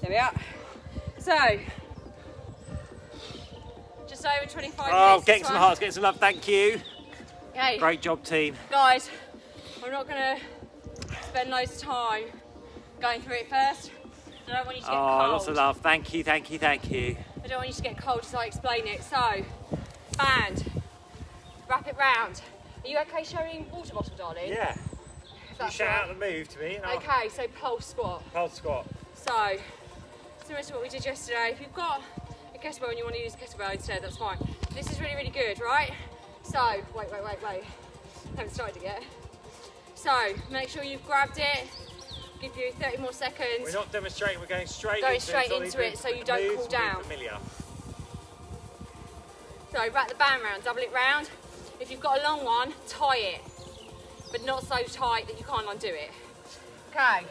There we are. So, just over 25 minutes. Oh, getting some hearts, getting some love, thank you. Okay. Great job, team. Guys, I'm not going to spend loads of time going through it first. I don't want you to get cold. Oh, lots of love. Thank you, thank you, thank you. I don't want you to get cold as I explain it. So, band, wrap it round. Are you okay showing water bottle, darling? Yeah. You shout out the move to me. Okay, so pulse squat. Pulse squat. So, similar to what we did yesterday, if you've got a kettlebell and you want to use a kettlebell instead, that's fine. This is really, really good, right? So, wait. Haven't started it yet. So, make sure you've grabbed it. Give you 30 more seconds. We're not demonstrating, we're going straight into it so you don't cool down. Familiar. So, wrap the band round, double it round. If you've got a long one, tie it, but not so tight that you can't undo it. Okay.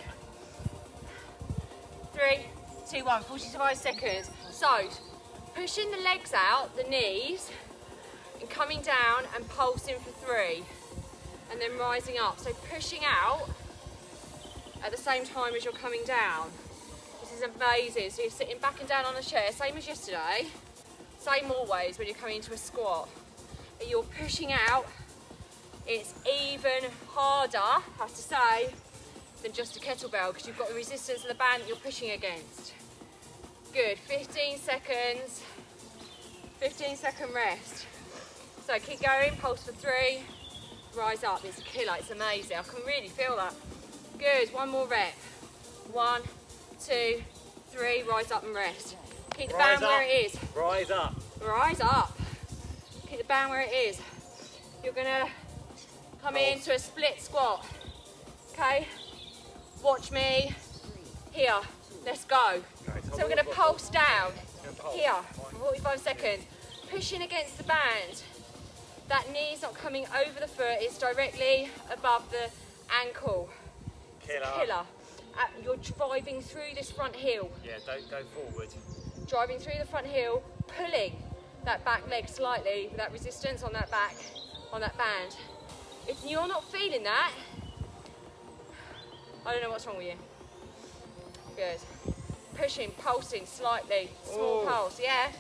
3, 2, 1, 45 seconds. So, pushing the legs out, the knees, and coming down and pulsing for 3. And then rising up. So pushing out at the same time as you're coming down. This is amazing. So you're sitting back and down on a chair, same as yesterday. Same always when you're coming into a squat. But you're pushing out. It's even harder, I have to say, than just a kettlebell because you've got the resistance of the band that you're pushing against. Good, 15 seconds. 15-second rest. So keep going, pulse for 3. Rise up, it's a killer, it's amazing. I can really feel that. Good, one more rep. 1, 2, 3, rise up and rest. Keep the band where it is. Rise up. Rise up. Keep the band where it is. You're gonna come into a split squat. Okay? Watch me. Here, let's go. So we're gonna pulse down. Here, for 45 seconds. Pushing against the band. That knee's not coming over the foot, it's directly above the ankle. Killer. It's a killer. You're driving through this front heel. Yeah, don't go forward. Driving through the front heel, pulling that back leg slightly with that resistance on that back, on that band. If you're not feeling that, I don't know what's wrong with you. Good. Pushing, pulsing slightly, small pulse, yeah?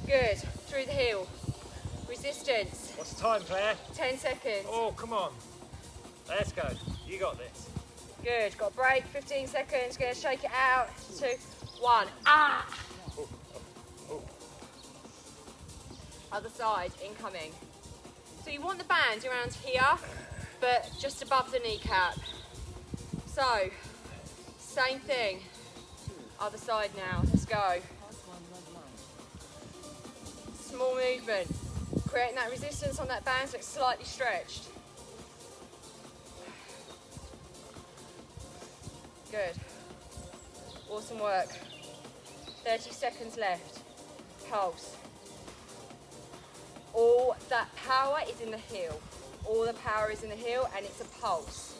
Good. Through the heel. Resistance. What's the time, Claire? 10 seconds. Oh, come on. Let's go. You got this. Good. Got a break. 15 seconds. Gonna shake it out. 2, 1. Ah! Other side. Incoming. So you want the band around here, but just above the kneecap. So, same thing. Other side now. Let's go. Small movement. Creating that resistance on that band so it's slightly stretched. Good. Awesome work. 30 seconds left. Pulse. All that power is in the heel. All the power is in the heel and it's a pulse.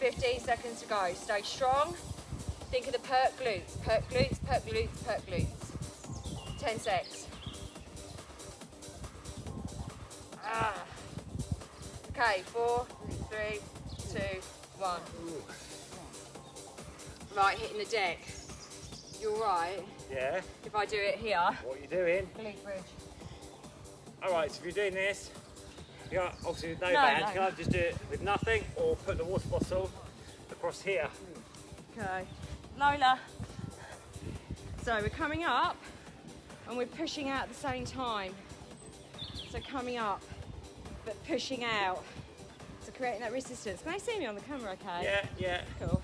"15 seconds to go. Stay strong. Think of the perk glutes, perk glutes, perk glutes, perk glutes. 10 secs. Okay, 4, 3, 2, 1. Right, hitting the deck. You're right. Yeah. If I do it here. What are you doing? Glute bridge. Alright, so if you're doing this, you got obviously with no band, you can either just do it with nothing or put the water bottle across here. Okay. Lola. So we're coming up and we're pushing out at the same time. So coming up, but pushing out. So creating that resistance. Can they see me on the camera okay? Yeah. Cool.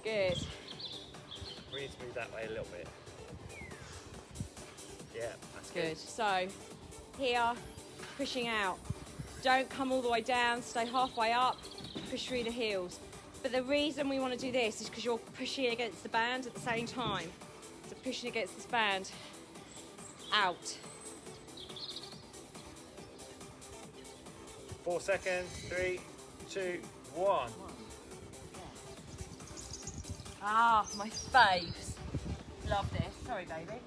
Good. We need to move that way a little bit. Yeah, that's Good. So here, pushing out. Don't come all the way down, stay halfway up, push through the heels. But the reason we want to do this is because you're pushing against the band at the same time. So pushing against this band, out. 4 seconds, 3, 2, 1. Ah, my faves. Love this. Sorry, baby.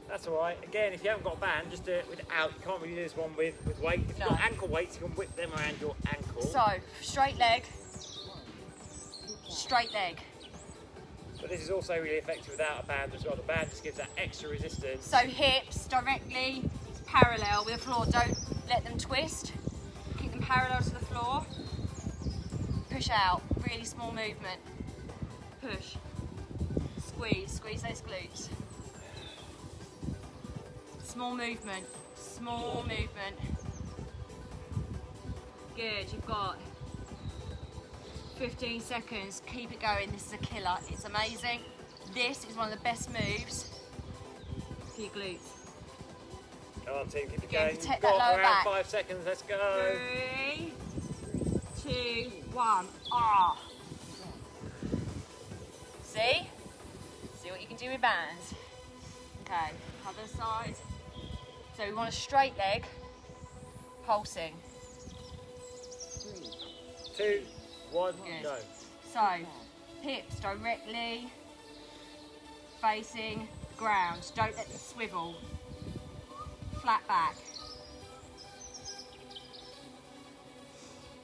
That's all right. Again, if you haven't got a band, just do it without. You can't really do this one with weight. If you've got ankle weights, you can whip them around your ankle. So, straight leg, straight leg. But this is also really effective without a band as well. The band just gives that extra resistance. So hips directly parallel with the floor. Don't let them twist. Keep them parallel to the floor. Push out. Really small movement. Push. Squeeze. Squeeze those glutes. Small movement. Small movement. Good. You've got 15 seconds. Keep it going. This is a killer. It's amazing. This is one of the best moves for your glutes. Come on, team, keep it Yeah, going. protect You've that got lower around back. 5 seconds, let's go. 3, 2, 1. Ah. See? See what you can do with bands. Okay, other side. So we want a straight leg, pulsing. 2, 1, Good. go. So, hips directly facing the ground. Don't let them swivel. Flat back.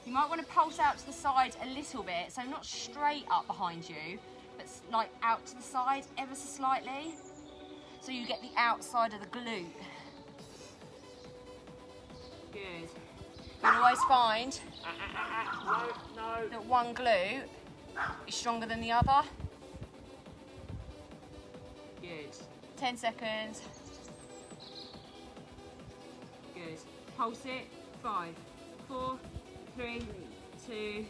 You might want to pulse out to the side a little bit, so not straight up behind you, but like out to the side ever so slightly, so you get the outside of the glute. Good. You'll always find No. that one glute is stronger than the other. Good. 10 seconds. Good. Pulse it. 5, 4, 3, 2,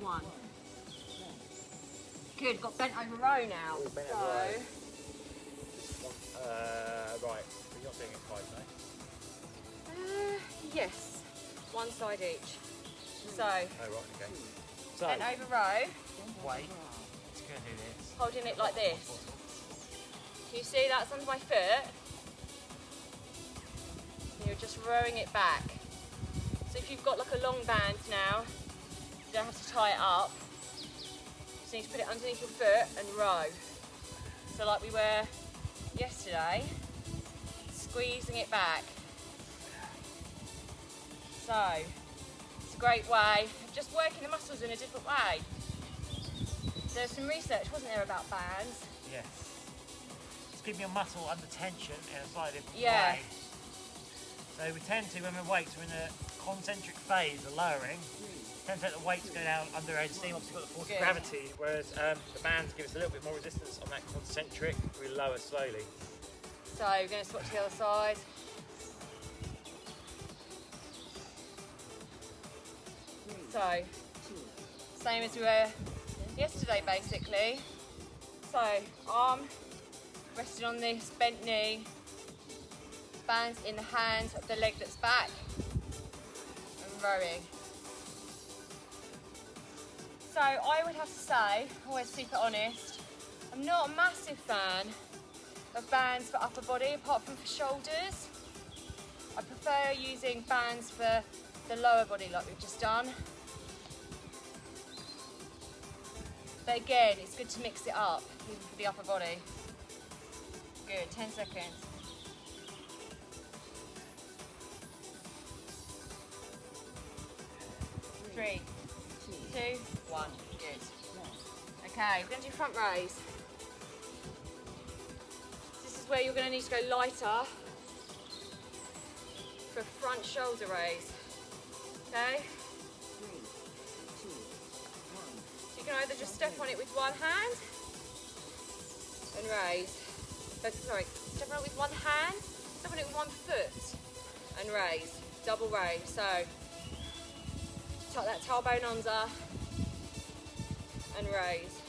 1. Good. Got bent over row now. Ooh, bent so, over row. Right, we're not doing it twice, no? yes. One side each. So, Oh, right, okay. So, bent over row, wait. Let's go do this. holding it like this. Can you see that's under my foot? And you're just rowing it back. So if you've got like a long band now, you don't have to tie it up. You just need to put it underneath your foot and row. So like we were yesterday, squeezing it back. So it's a great way of just working the muscles in a different way. There's some research, wasn't there, about bands? Yes. Just keeping your muscle under tension in a slightly different Yeah. way. So we tend to, when we're weights, we're in a concentric phase, the lowering. Tend to let the weights go down under our own steam. Obviously, you've got the force of Good. gravity, whereas the bands give us a little bit more resistance on that concentric. We lower slowly. So we're going to switch to the other side. So, same as we were yesterday basically. So, arm rested on this bent knee, bands in the hand of the leg that's back, and rowing. So I would have to say, always super honest, I'm not a massive fan of bands for upper body apart from for shoulders. I prefer using bands for the lower body like we've just done. But again, it's good to mix it up, even for the upper body. Good, 10 seconds. Three, 2, 1, good. Okay, we're going to do front raise. This is where you're going to need to go lighter for front shoulder raise. Okay? So you can either just step on it with one hand and raise. Sorry, step on it with one hand, step on it with one foot and raise. Double raise. So tuck that tailbone under and raise.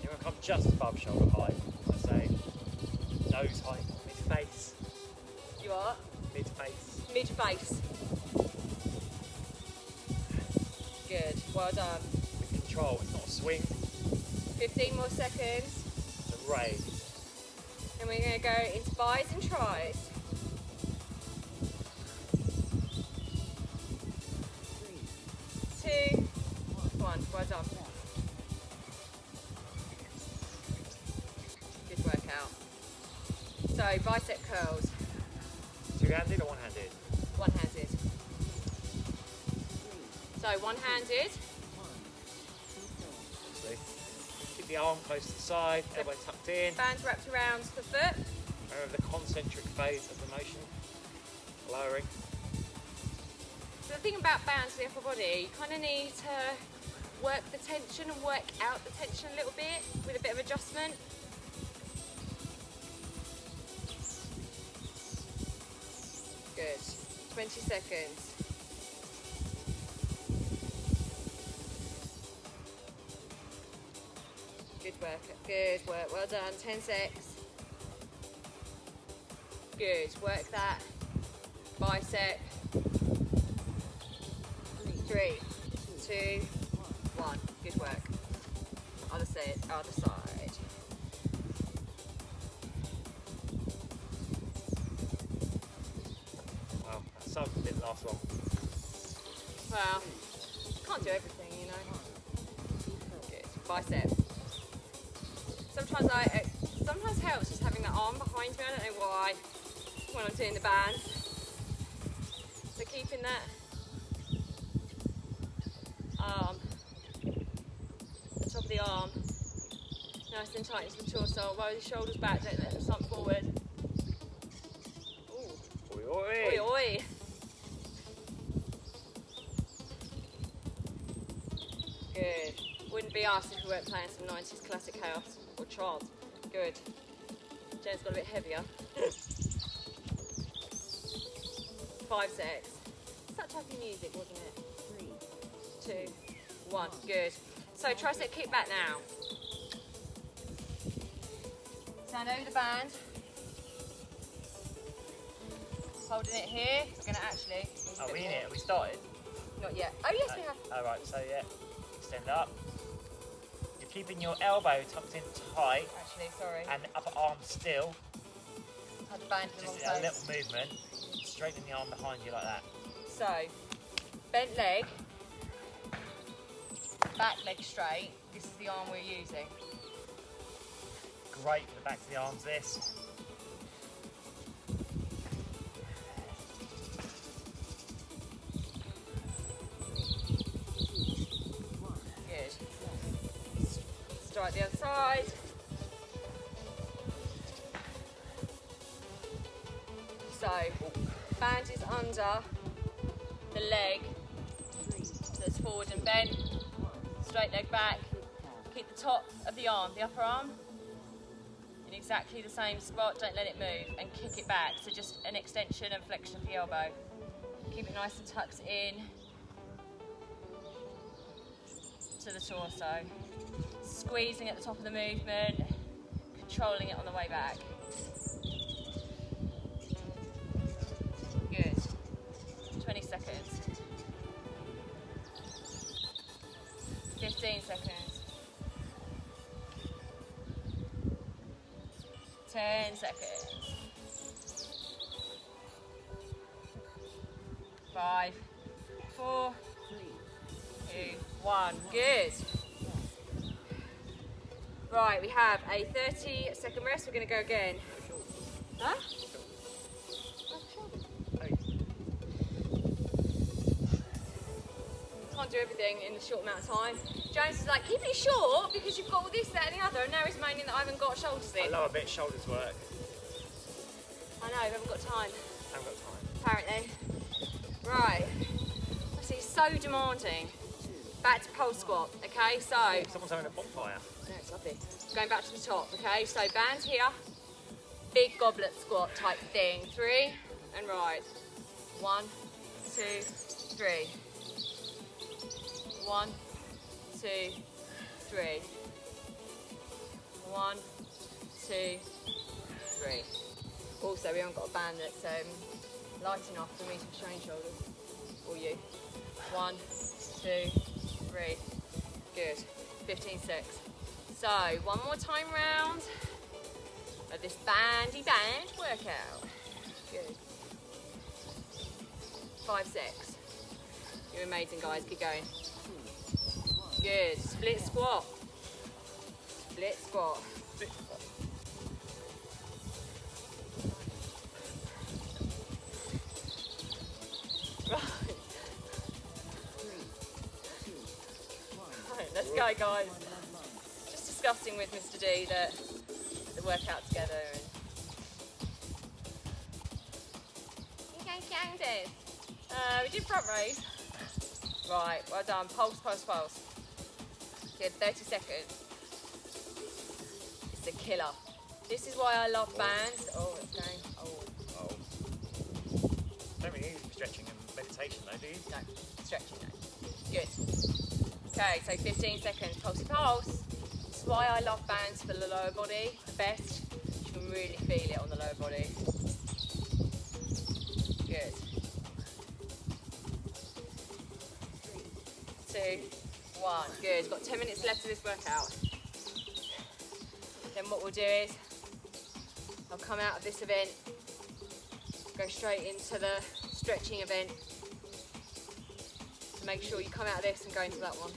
You want to come just above shoulder height. Let's say nose height, mid-face. You are? Mid-face. Mid-face. Good, well done. With control, it's not a swing, 15 more seconds. it's a raise. And we're going to go into bis and tris. 2, 1, well done. Good workout. So bicep curls, Two-handed or one-handed? one-handed. So one-handed, nicely. Keep the arm close to the side, elbow tucked in. Bands wrapped around the foot. Remember the concentric phase of the motion. Lowering. So the thing about bands for the upper body, you kind of need to work the tension and work out the tension a little bit with a bit of adjustment. Good. 20 seconds. Good work. Good work. Well done. 10 secs. Good. Work that bicep. 3, 2, 1. Good work. Other side. Other side. Wow, that sub didn't last long. Well, can't do everything, you know. Good. Bicep. Sometimes helps just having that arm behind me. I don't know why. When I'm doing the bands. So keeping that arm, the top of the arm, nice and tight into the torso. Roll your shoulders back. Don't let them slump forward. Ooh. Oi, oi. Oi, oi. Good. Wouldn't be us if we weren't playing some 90s classic house or trance. Good. Jen's got a bit heavier. 5 secs. Such happy music, wasn't it? 3, 2, 1. Good. So tricep kick back now. Stand over the band. Holding it here. We're going to actually. Are we in it? Have we started? Not yet. Oh yes, we have. Alright, so yeah, extend up. You're keeping your elbow tucked in tight. Actually, sorry. And the upper arm still. Had the band in the Just wrong a place. little movement. Straighten the arm behind you like that. So, bent leg, back leg straight. This is the arm we're using. Great for the back of the arms, this. Good. Strike the other side. So, band is under the leg that's forward and bent. Straight leg back. Keep the top of the arm, the upper arm, in exactly the same spot. Don't let it move, and kick it back. So just an extension and flexion of the elbow. Keep it nice and tucked in to the torso. Squeezing at the top of the movement, controlling it on the way back. Good. 20 seconds. 15 seconds. 10 seconds. 5, 4, 2, 1. Good. Right, we have a 30-second rest. We're going to go again. Huh? Can't do everything in a short amount of time. James is like, keep it short because you've got all this, that and the other, and now he's moaning that I haven't got shoulders in. I love a bit of shoulders work. I know, we haven't got time. I haven't got time. Apparently. Right. This is so demanding. Back to pole squat, okay? So, Someone's having a bonfire. no, it's lovely. Going back to the top, okay? So band here, big goblet squat type thing. 3 and right. 1, 2, 3. 1, 2, 3. 1, 2, 3. Also, we haven't got a band that's light enough for me to strain shoulders. Or you. 1, 2, 3. Good. 15 secs. So, one more time round of this bandy band workout. Good. 5 secs. You're amazing, guys. Keep going. Good. Split squat. Split squat. Right. Right, let's go, guys. discussing with Mr. D that they work out together. And... we did front raise. Right, well done. Pulse, pulse, pulse. Good, 30 seconds. It's a killer. This is why I love bands. Oh, it's going. Oh. Don't really need stretching and meditation though, do you? No, stretching no. Good. Okay, so 15 seconds. Pulsey pulse. This is why I love bands for the lower body the best. You can really feel it on the lower body. Good. 2, 1. Good. We've got 10 minutes left of this workout. Then what we'll do is I'll come out of this event, go straight into the stretching event. So make sure you come out of this and go into that one.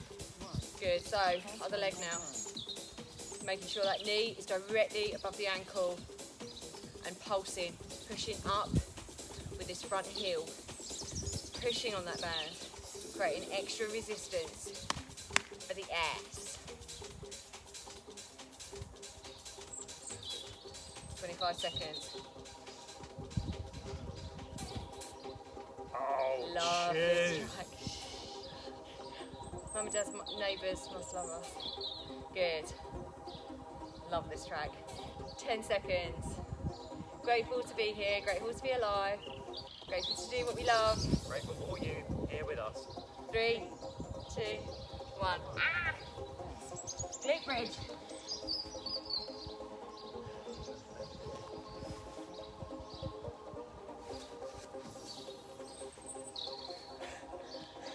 Good. So other leg now. Making sure that knee is directly above the ankle and pulsing, pushing up with this front heel, pushing on that band, creating extra resistance for the ass. 25 seconds. Oh, Love shit. this track. Mum and Dad's neighbours must love us. Good. Love this track. 10 seconds. Grateful to be here, grateful to be alive, grateful to do what we love. Grateful for you here with us. 3, 2, 1. Ah! Glute bridge.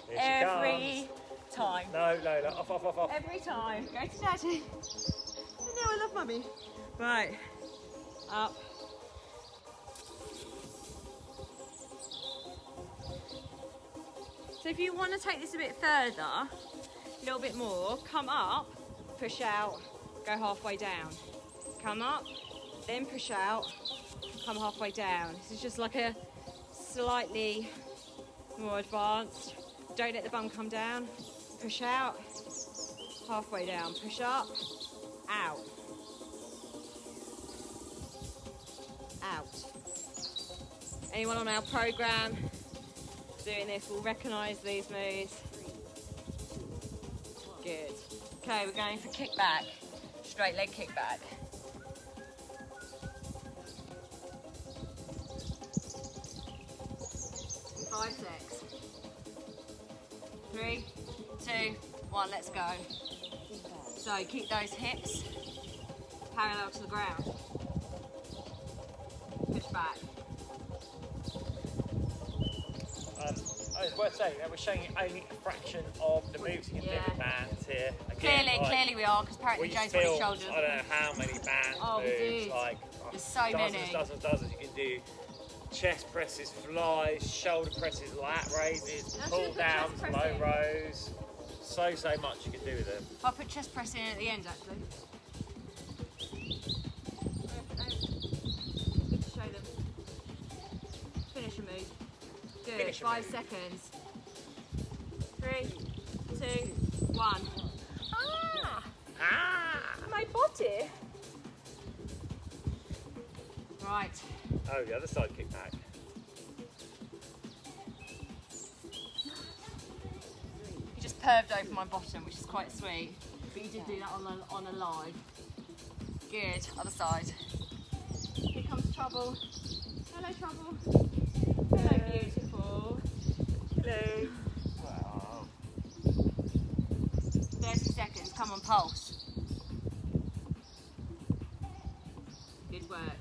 Here she Every comes. time. No, off. Every time. Go to Daddy. No, I love Mummy. Right. Up. So if you want to take this a bit further, a little bit more, come up, push out, go halfway down. Come up, then push out, come halfway down. This is just like a slightly more advanced. Don't let the bum come down. Push out, halfway down. Push up, out. Out. Anyone on our program doing this will recognise these moves. Good. Okay, we're going for kickback. Straight leg kickback. Five six. 3, 2, 1, let's go. So keep those hips parallel to the ground. Push back. It's worth saying that we're showing you only a fraction of the moves you can do with bands here. Again, Clearly we are, because apparently Joe's got his shoulders. I don't know how many band moves. Dude. Like, There's so many. Dozens. You can do chest presses, flies, shoulder presses, lat raises, pull downs, low rows. So much you can do with them. I'll put chest press in at the end, actually. Good to show them. Finish a move. Good. Finish a 5 move. seconds. 3, 2, 1. My body. Right. Oh, the other side kick back. You just perved over my bottom, which is quite sweet. But you did do that on a live. Good. Other side. Here comes Trouble. Hello, Trouble. Hello, beautiful. Hello. Wow. 30 seconds. Come on, pulse. Good work.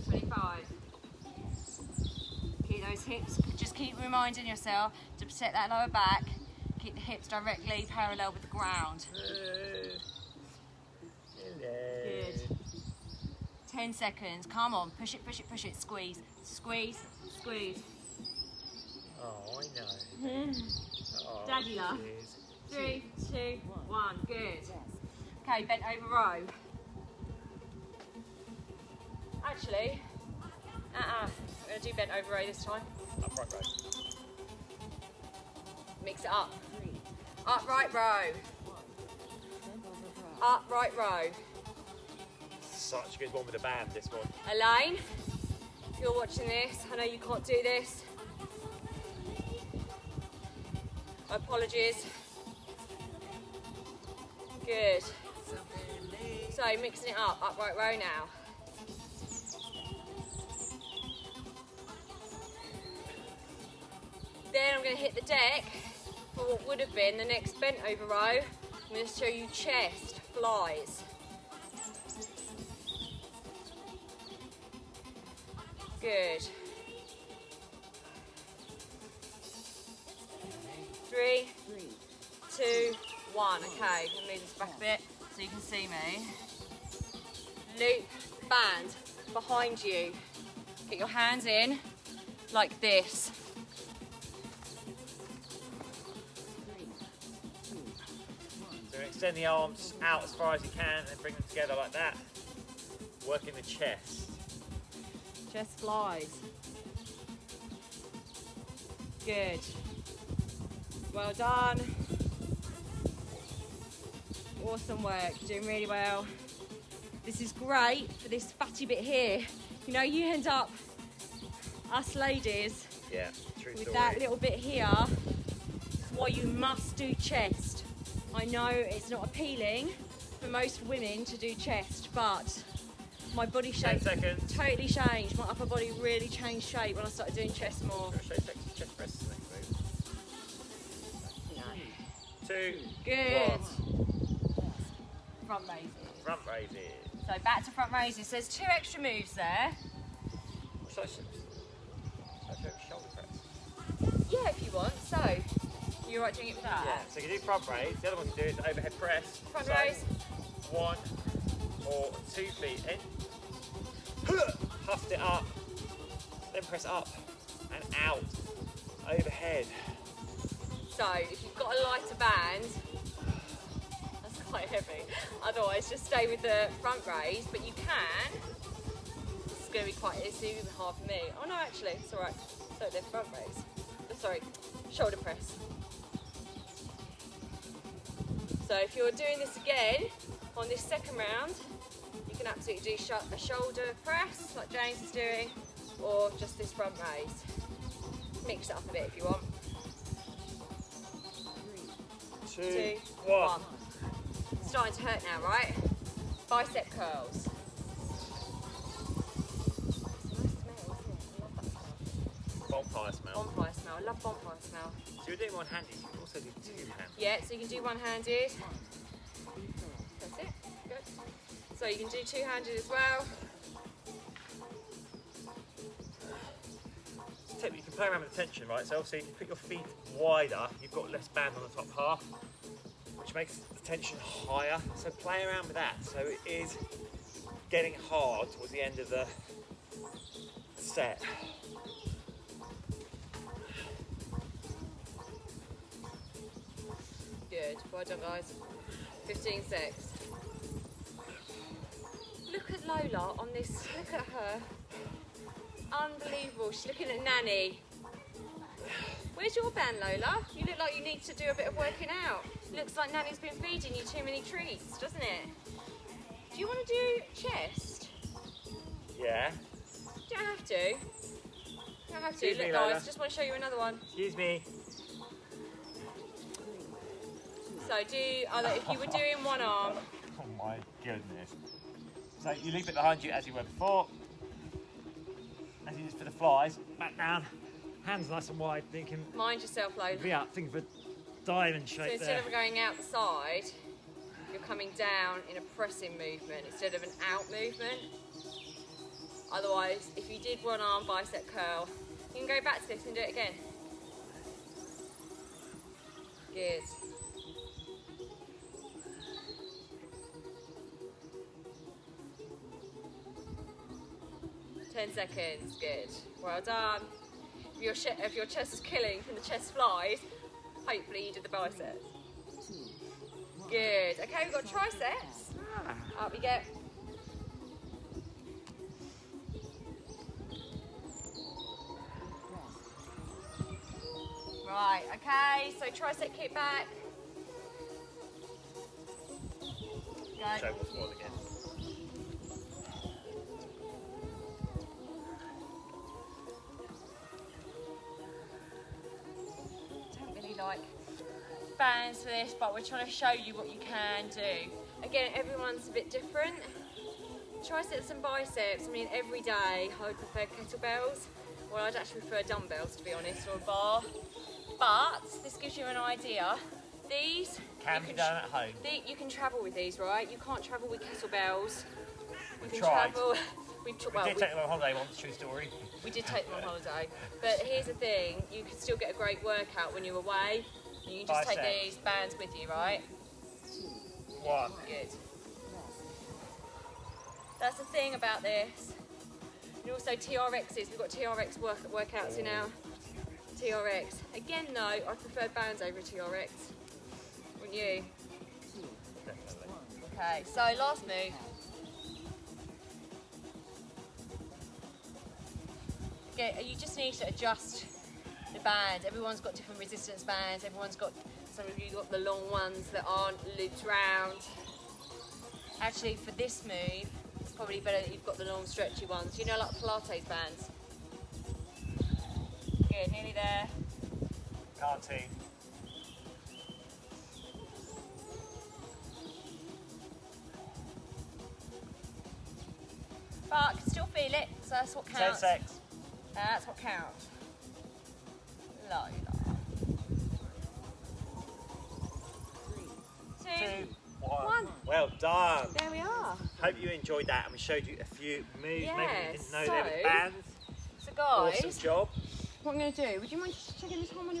25. Keep those hips. Just keep reminding yourself to protect that lower back. Keep the hips directly parallel with the ground. Good. 10 seconds. Come on. Push it, push it, push it. Squeeze. Squeeze. Squeeze. Oh, I know. Oh, Daddy love. cheers. 3, 2, 1. Good. Okay, bent over row. Actually, I'm going to do bent over row this time. Upright row. Mix it up. Upright row. upright row. Such a good one with a band, this one. Elaine, if you're watching this, I know you can't do this. Apologies. Good. So mixing it up, upright row now. Then I'm going to hit the deck for what would have been the next bent over row. I'm going to show you chest flies. Good. 3, 2, 1. Okay, I'm going to move this back a bit so you can see me. Loop, band, behind you. Get your hands in like this. So extend the arms out as far as you can and bring them together like that. Working the chest. Chest flies. Good. Well done. Awesome work, you're doing really well. This is great for this fatty bit here. You know, you end up, us ladies, Yeah, true with story. that little bit here. It's why you must do chest. I know it's not appealing for most women to do chest, but my body 10 shape seconds. totally changed. My upper body really changed shape when I started doing chest more. Show chest presses next move. No. 2, Good. 1. Front raises. Front raises. So back to front raises. There's 2 extra moves there. Show shoulder press. Yeah, if you want. So, you're right doing it with that? Yeah, so you can do front raise. The other one you can do is overhead press. Front So, raise. 1 or 2 feet in. Huffed it up. Then press up and out. Overhead. So, if you've got a lighter band, that's quite heavy. Otherwise, just stay with the front raise, but you can. It's going to be quite, it's even hard for me. Oh no, actually, it's all right. So, the front raise. Oh, sorry, shoulder press. So, if you're doing this again on this second round, you can absolutely do a shoulder press, like James is doing, or just this front raise. Mix it up a bit if you want. 2, 1. It's starting to hurt now, right? Bicep curls. bonfire smell. Bonfire smell. I love bonfire smell. So you're doing one-handed, you can also do two-handed. Yeah, so you can do one-handed. That's it. Good. So you can do two-handed as well. So you can play around with the tension, right? So obviously if you put your feet wider, you've got less band on the top half, which makes the tension higher. So play around with that. So it is getting hard towards the end of the set. Good. Well done, guys. 15 secs. Look at Lola on this. Look at her. Unbelievable. She's looking at Nanny. Where's your band, Lola? You look like you need to do a bit of working out. Looks like Nanny's been feeding you too many treats, doesn't it? Do you want to do chest? Yeah. You don't have to. You don't have to. Excuse Look, me, guys, Lola. just want to show you another one. Excuse me. So do other. If you were doing one arm, Oh my goodness. So you leave it behind you as you were before. As you just for the flies, back down, hands nice and wide, thinking mind yourself, Lola. V up, thinking of a diamond So shape instead there. of going out the side, you're coming down in a pressing movement instead of an out movement. Otherwise, if you did one arm bicep curl, you can go back to this and do it again. Good. Ten seconds, good. Well done. If your chest is killing from the chest flies, hopefully you did the biceps. Good. Okay, we've got triceps. Up we go. Right, okay, so tricep kick back. Show what's what again. Don't really like bands for this, but we're trying to show you what you can do. Again, everyone's a bit different. Triceps and biceps, I mean, every day I would prefer kettlebells. Well, I'd actually prefer dumbbells, to be honest, or a bar. But this gives you an idea. These Can be done at home. you can travel with these, right? You can't travel with kettlebells. You can tried. travel. We did take them on holiday once, true story. We did take them on holiday. But here's the thing, you can still get a great workout when you're away. You can just take these bands with you, right? One. Good. That's the thing about this. And also TRXs, we've got TRX workouts in our TRX. Again though, I prefer bands over TRX. Wouldn't you? Definitely. Okay, so last move. Okay, you just need to adjust the bands. Everyone's got different resistance bands. Everyone's got, some of you got the long ones that aren't looped round. Actually, for this move, it's probably better that you've got the long stretchy ones. You know, like Pilates bands. Good, nearly there. Can't see. But I can still feel it, so that's what 10 counts. secs. That's what counts. Low. 3, 2, 1. Well done. There we are. Hope you enjoyed that and we showed you a few moves. Yeah, Maybe you didn't know so- they were bands. So guys, Awesome job. what I'm going to do, would you mind just checking the time on your